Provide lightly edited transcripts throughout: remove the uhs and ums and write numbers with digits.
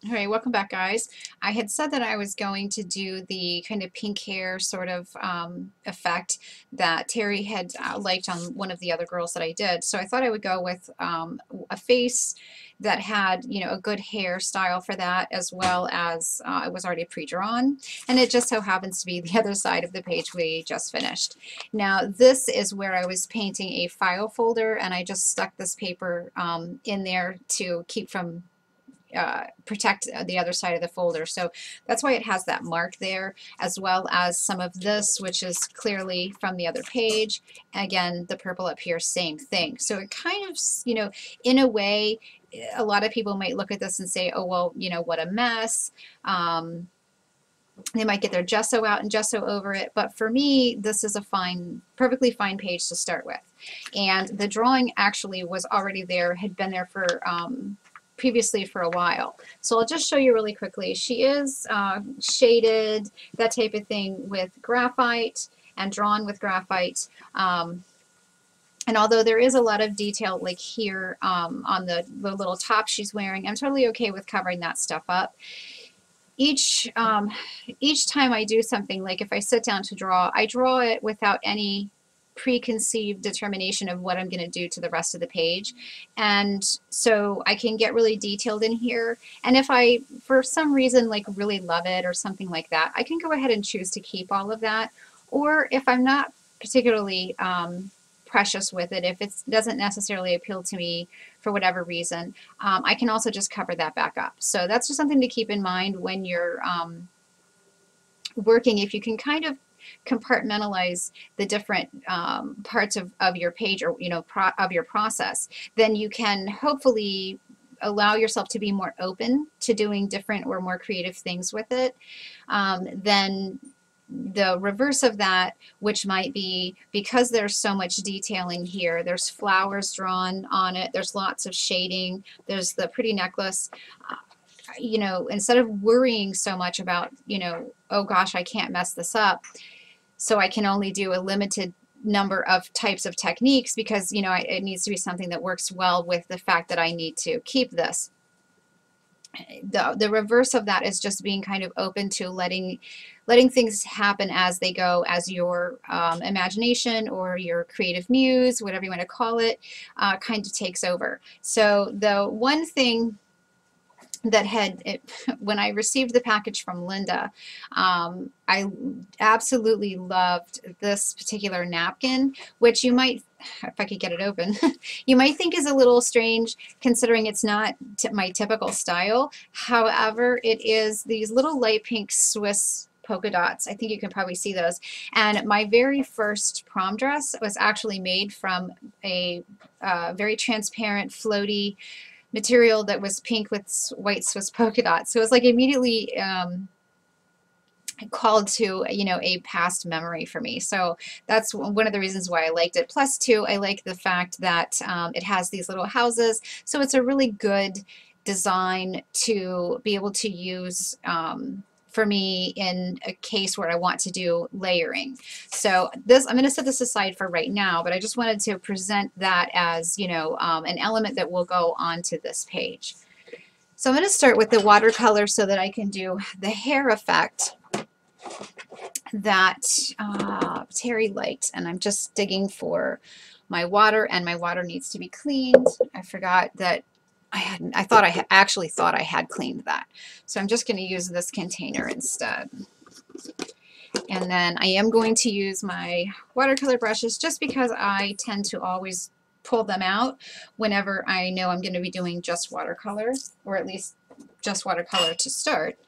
All right, welcome back, guys. I had said that I was going to do the kind of pink hair sort of effect that Terry had liked on one of the other girls that I did. So I thought I would go with a face that had, you know, a good hairstyle for that, as well as it was already pre-drawn. And it just so happens to be the other side of the page we just finished. Now, this is where I was painting a file folder, and I just stuck this paper in there to keep from protect the other side of the folder. So that's why it has that mark there, as well as some of this, which is clearly from the other page. Again, the purple up here, same thing. So it kind of, you know, in a way, a lot of people might look at this and say, oh, well, you know, what a mess. They might get their gesso out and gesso over it, but for me, this is a fine, perfectly fine page to start with. And the drawing actually was already there, had been there for previously for a while. So I'll just show you really quickly. She is shaded, that type of thing, with graphite and drawn with graphite. And although there is a lot of detail like here on the little top she's wearing, I'm totally okay with covering that stuff up. Each time I do something, like if I sit down to draw, I draw it without any preconceived determination of what I'm going to do to the rest of the page. And so I can get really detailed in here. And if I, for some reason, like really love it or something like that, I can go ahead and choose to keep all of that. Or if I'm not particularly precious with it, if it doesn't necessarily appeal to me for whatever reason, I can also just cover that back up. So that's just something to keep in mind when you're working. If you can kind of compartmentalize the different parts of your page, or, you know, of your process, then you can hopefully allow yourself to be more open to doing different or more creative things with it. Then the reverse of that, which might be, because there's so much detailing here, there's flowers drawn on it, there's lots of shading, there's the pretty necklace, you know, instead of worrying so much about, you know, oh gosh, I can't mess this up, so I can only do a limited number of types of techniques because, you know, it needs to be something that works well with the fact that I need to keep this. The reverse of that is just being kind of open to letting things happen as they go, as your imagination or your creative muse, whatever you want to call it, kind of takes over. So the one thing that when I received the package from Linda, I absolutely loved this particular napkin, which you might, if I could get it open, you might think is a little strange considering it's not my typical style. However, it is these little light pink Swiss polka dots. I think you can probably see those. And my very first prom dress was actually made from a very transparent, floaty material that was pink with white Swiss polka dots. So it was like immediately called to, you know, a past memory for me. So that's one of the reasons why I liked it. Plus, too, I like the fact that it has these little houses. So it's a really good design to be able to use for me in a case where I want to do layering. So this, I'm going to set this aside for right now, but I just wanted to present that as, you know, an element that will go onto this page. So I'm going to start with the watercolor so that I can do the hair effect that Terry liked. And I'm just digging for my water, and my water needs to be cleaned. I forgot that I actually thought I had cleaned that. So I'm just going to use this container instead. And then I am going to use my watercolor brushes just because I tend to always pull them out whenever I know I'm going to be doing just watercolor, or at least just watercolor to start.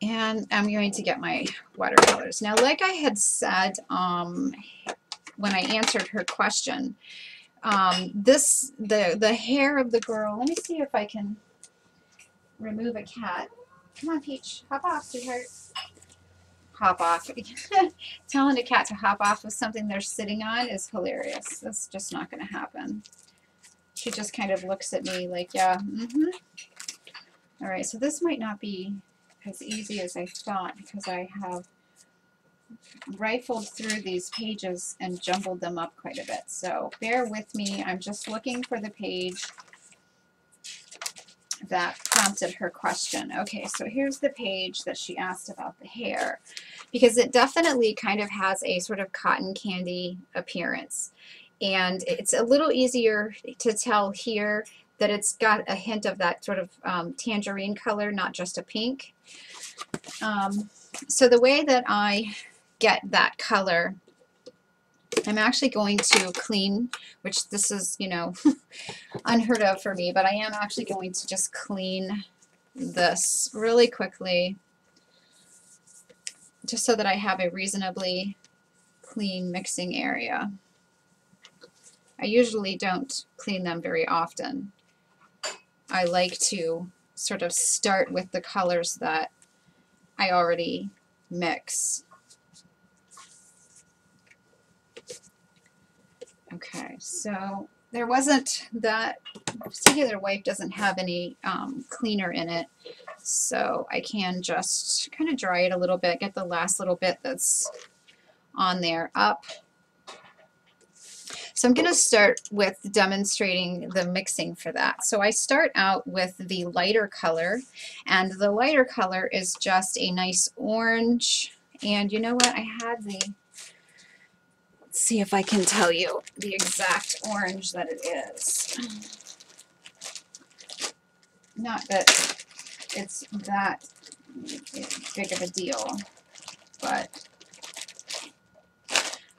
And I'm going to get my watercolors. Now, like I had said when I answered her question, the hair of the girl, let me see if I can remove a cat. Come on, Peach, hop off, sweetheart. Hop off. Telling a cat to hop off of something they're sitting on is hilarious. That's just not going to happen. She just kind of looks at me like, yeah, All right, so this might not be as easy as I thought because I have rifled through these pages and jumbled them up quite a bit. So bear with me. I'm just looking for the page that prompted her question. Okay, so here's the page that she asked about the hair, because it definitely kind of has a sort of cotton candy appearance. And it's a little easier to tell here that it's got a hint of that sort of tangerine color, not just a pink. So the way that I get that color, I'm actually going to clean, which this is, you know, unheard of for me, but I am actually going to just clean this really quickly, just so that I have a reasonably clean mixing area. I usually don't clean them very often. I like to sort of start with the colors that I already mix. Okay, so there wasn't, that particular wipe doesn't have any cleaner in it, so I can just kind of dry it a little bit, get the last little bit that's on there up. So I'm going to start with demonstrating the mixing for that. So I start out with the lighter color, and the lighter color is just a nice orange. And you know what? I had the, let's see if I can tell you the exact orange that it is. Not that it's that big of a deal, but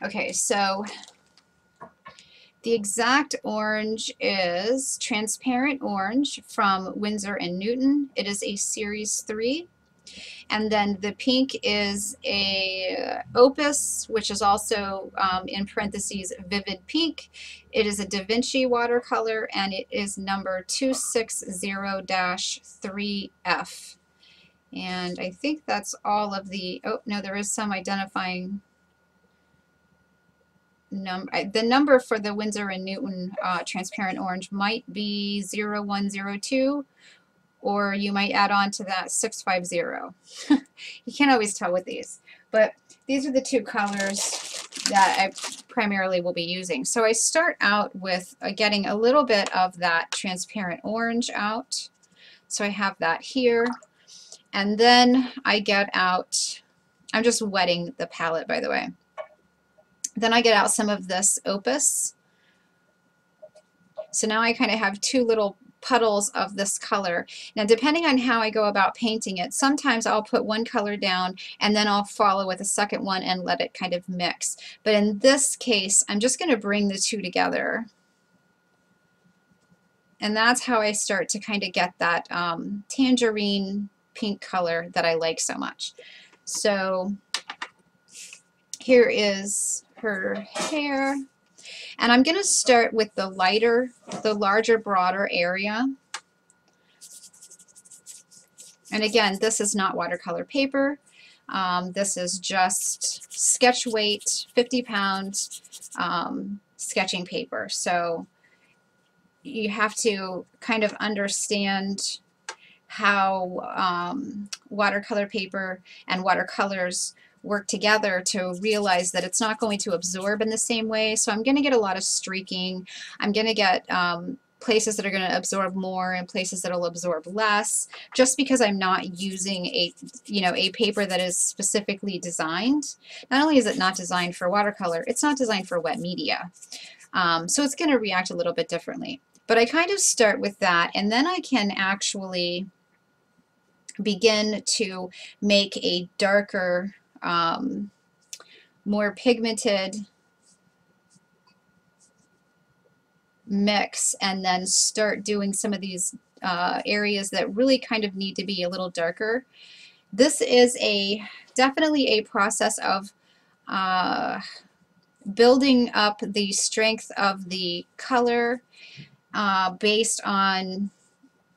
okay, so the exact orange is Transparent Orange from Winsor & Newton. It is a Series 3. And then the pink is a Opus, which is also in parentheses Vivid Pink. It is a Da Vinci watercolor, and it is number 260-3F. And I think that's all of the, oh no, there is some identifying number. The number for the Winsor & Newton Transparent Orange might be 0102, or you might add on to that 650. You can't always tell with these, but these are the two colors that I primarily will be using. So I start out with getting a little bit of that transparent orange out. So I have that here, and then I get out, I'm just wetting the palette, by the way. Then I get out some of this Opus. So now I kind of have two little puddles of this color. Now, depending on how I go about painting it, sometimes I'll put one color down and then I'll follow with a second one and let it kind of mix. But in this case, I'm just going to bring the two together. And that's how I start to kind of get that tangerine pink color that I like so much. So here is her hair. And I'm going to start with the lighter, the larger, broader area. And again, this is not watercolor paper. This is just sketch weight, 50-pound sketching paper. So you have to kind of understand how watercolor paper and watercolors work together to realize that it's not going to absorb in the same way. So I'm going to get a lot of streaking. I'm going to get places that are going to absorb more and places that will absorb less, just because I'm not using a paper that is specifically designed. Not only is it not designed for watercolor, it's not designed for wet media. So it's going to react a little bit differently. But I kind of start with that, and then I can actually begin to make a darker, more pigmented mix, and then start doing some of these areas that really kind of need to be a little darker. This is definitely a process of building up the strength of the color based on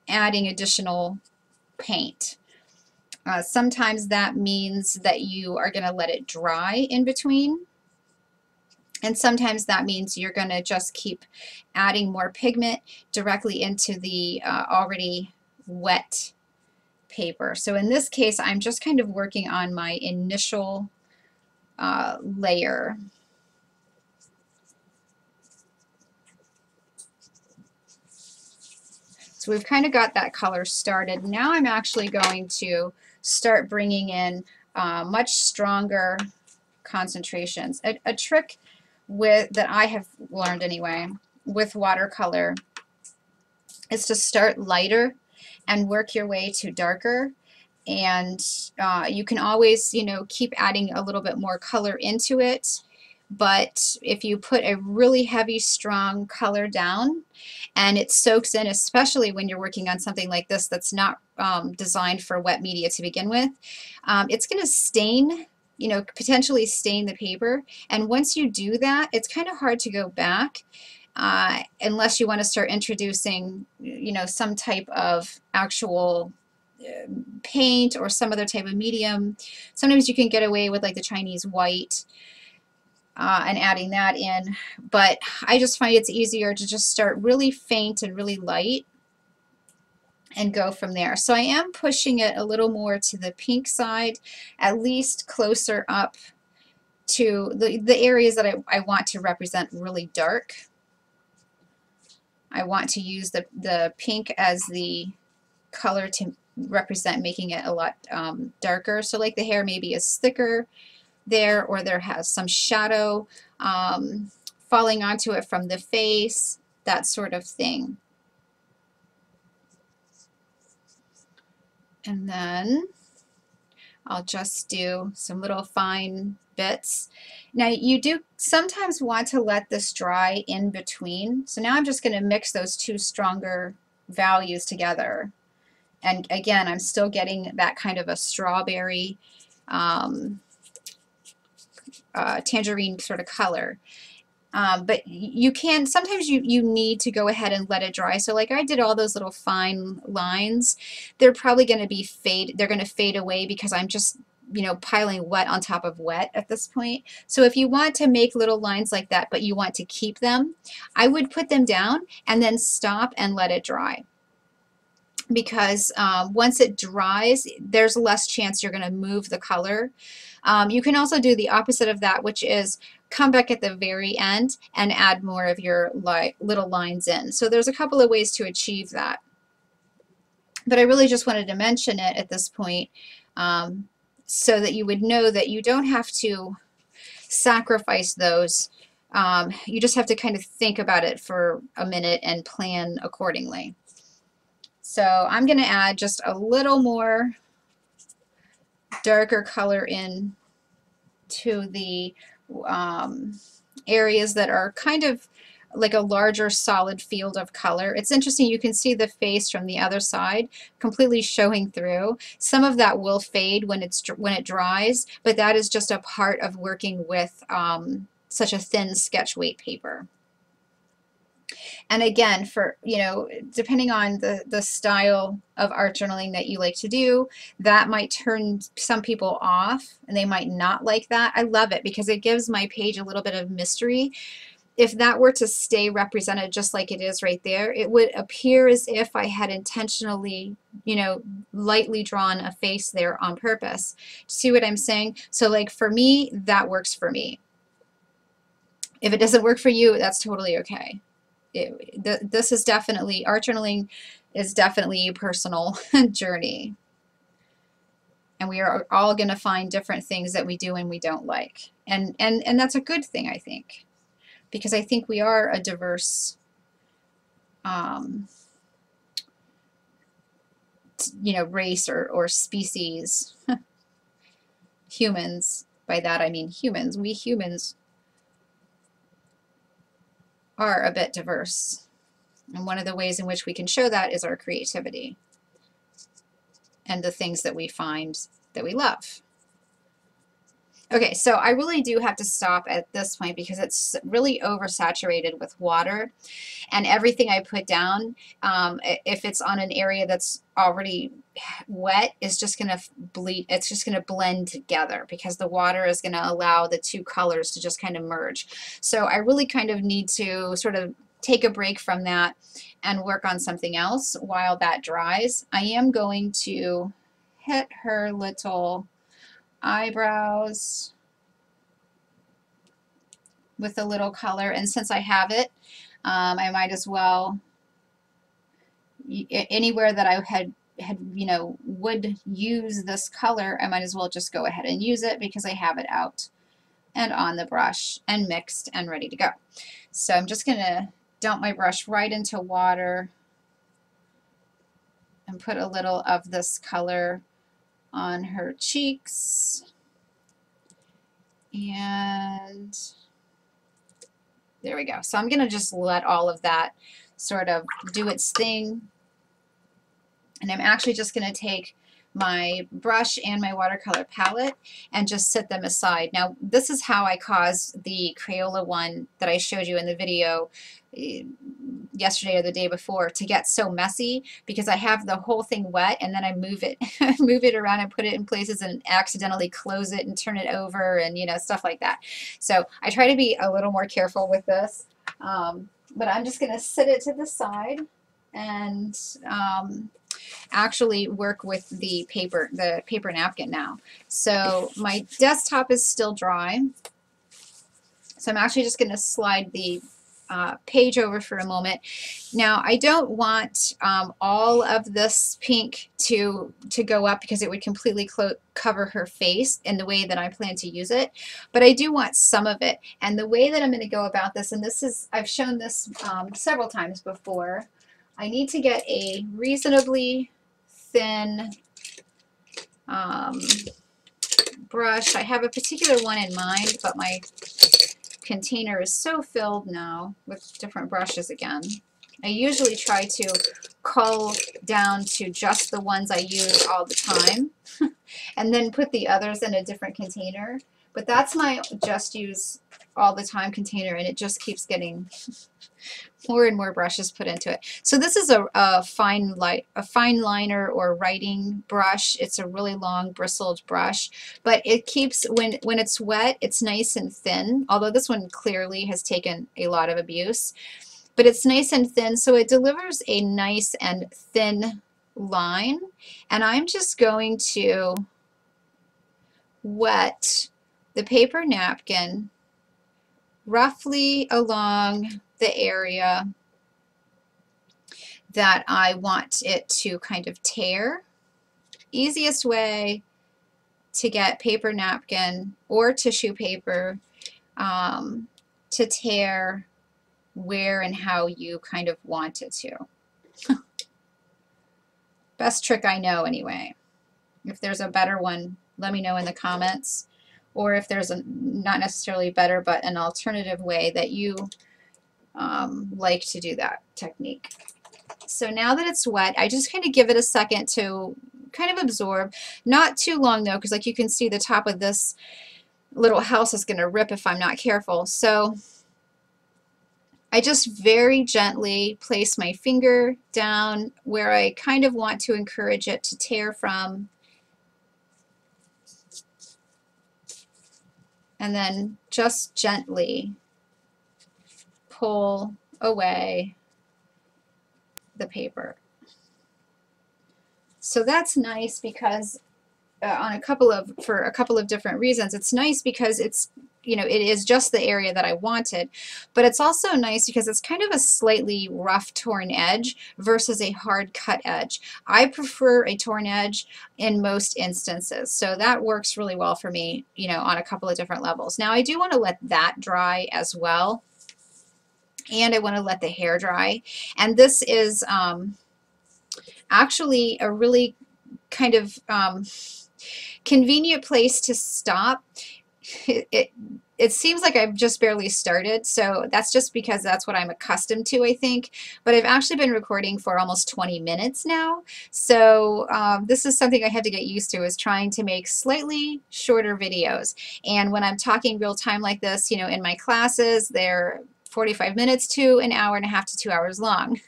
adding additional paint. Sometimes that means that you are going to let it dry in between, and sometimes that means you're going to just keep adding more pigment directly into the already wet paper. So in this case, I'm just kind of working on my initial layer. So we've kind of got that color started. Now I'm actually going to start bringing in much stronger concentrations. A trick that I have learned anyway with watercolor is to start lighter and work your way to darker. And you can always, you know, keep adding a little bit more color into it. But if you put a really heavy, strong color down and it soaks in, especially when you're working on something like this that's not designed for wet media to begin with, it's going to stain, you know, potentially stain the paper. And once you do that, it's kind of hard to go back unless you want to start introducing, you know, some type of actual paint or some other type of medium. Sometimes you can get away with like the Chinese white and adding that in, but I just find it's easier to just start really faint and really light and go from there. So I am pushing it a little more to the pink side, at least closer up to the areas that I want to represent really dark. I want to use the pink as the color to represent making it a lot darker. So like the hair maybe is thicker there, or there has some shadow falling onto it from the face, that sort of thing. And then I'll just do some little fine bits. Now you do sometimes want to let this dry in between. So now I'm just going to mix those two stronger values together. And again, I'm still getting that kind of a strawberry tangerine sort of color. But you can, sometimes you need to go ahead and let it dry. So like I did all those little fine lines, they're probably going to be they're going to fade away because I'm just, you know, piling wet on top of wet at this point. So if you want to make little lines like that, but you want to keep them, I would put them down and then stop and let it dry. Because once it dries, there's less chance you're going to move the color. You can also do the opposite of that, which is come back at the very end and add more of your little lines in. So there's a couple of ways to achieve that. But I really just wanted to mention it at this point so that you would know that you don't have to sacrifice those. You just have to kind of think about it for a minute and plan accordingly. So I'm going to add just a little more darker color in to the areas that are kind of like a larger solid field of color. It's interesting, you can see the face from the other side completely showing through. Some of that will fade when it dries, but that is just a part of working with such a thin sketch weight paper. And again, for, you know, depending on the style of art journaling that you like to do, that might turn some people off and they might not like that. I love it because it gives my page a little bit of mystery. If that were to stay represented just like it is right there, it would appear as if I had intentionally, you know, lightly drawn a face there on purpose. See what I'm saying? So like for me, that works for me. If it doesn't work for you, that's totally okay. This is definitely, art journaling is definitely a personal journey. And we are all going to find different things that we do and we don't like. And that's a good thing, I think, because I think we are a diverse, you know, race or species. Humans, by that I mean humans. We humans are a bit diverse. And one of the ways in which we can show that is our creativity and the things that we find that we love. Okay, so I really do have to stop at this point because it's really oversaturated with water, and everything I put down, if it's on an area that's already wet, is just going to bleed. It's just going to blend together because the water is going to allow the two colors to just kind of merge. So I really kind of need to sort of take a break from that and work on something else while that dries. I am going to hit her little eyebrows with a little color, and since I have it, I might as well anywhere that I had would use this color, I might as well just go ahead and use it because I have it out and on the brush and mixed and ready to go. So I'm just going to dump my brush right into water and put a little of this color on her cheeks. And there we go. So I'm going to just let all of that sort of do its thing. And I'm actually just going to take my brush and my watercolor palette and just set them aside. Now, this is how I caused the Crayola one that I showed you in the video yesterday or the day before to get so messy, because I have the whole thing wet and then I move it move it around and put it in places and accidentally close it and turn it over and stuff like that. So I try to be a little more careful with this, but I'm just going to set it to the side and actually work with the paper napkin now. So my desktop is still dry, so I'm actually just going to slide the page over for a moment. Now I don't want all of this pink to go up because it would completely cover her face in the way that I plan to use it, but I do want some of it. And the way that I'm going to go about this, and this is, I've shown this several times before, I need to get a reasonably thin brush. I have a particular one in mind, but my container is so filled now with different brushes again. I usually try to cull down to just the ones I use all the time and then put the others in a different container. But that's my just use all the time container, and it just keeps getting more and more brushes put into it. So this is a fine liner or writing brush. It's a really long bristled brush, but it keeps, when it's wet, it's nice and thin, although this one clearly has taken a lot of abuse, but it's nice and thin, so it delivers a nice and thin line. And I'm just going to wet the paper napkin roughly along the area that I want it to kind of tear. Easiest way to get paper napkin or tissue paper to tear where and how you kind of want it to. Best trick I know anyway. If there's a better one, let me know in the comments, or if there's a not necessarily better but an alternative way that you like to do that technique. So now that it's wet, I just kind of give it a second to kind of absorb. Not too long though, because like you can see the top of this little house is going to rip if I'm not careful. So I just very gently place my finger down where I kind of want to encourage it to tear from, and then just gently pull away the paper. So that's nice because for a couple of different reasons. It's nice because it's, it is just the area that I wanted, but it's also nice because it's kind of a slightly rough torn edge versus a hard cut edge. I prefer a torn edge in most instances, so that works really well for me, on a couple of different levels. Now I do want to let that dry as well, and I want to let the hair dry, and this is actually a really kind of convenient place to stop. It seems like I've just barely started, so that's just because that's what I'm accustomed to, I think. But I've actually been recording for almost 20 minutes now, so this is something I have to get used to, is trying to make slightly shorter videos. And when I'm talking real time like this, in my classes, they're 45 minutes to an hour and a half to 2 hours long.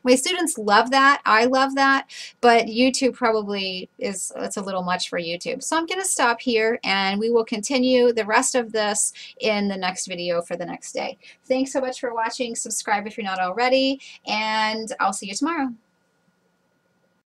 My students love that. I love that. But YouTube probably it's a little much for YouTube. So I'm going to stop here, and we will continue the rest of this in the next video for the next day. Thanks so much for watching. Subscribe if you're not already, and I'll see you tomorrow.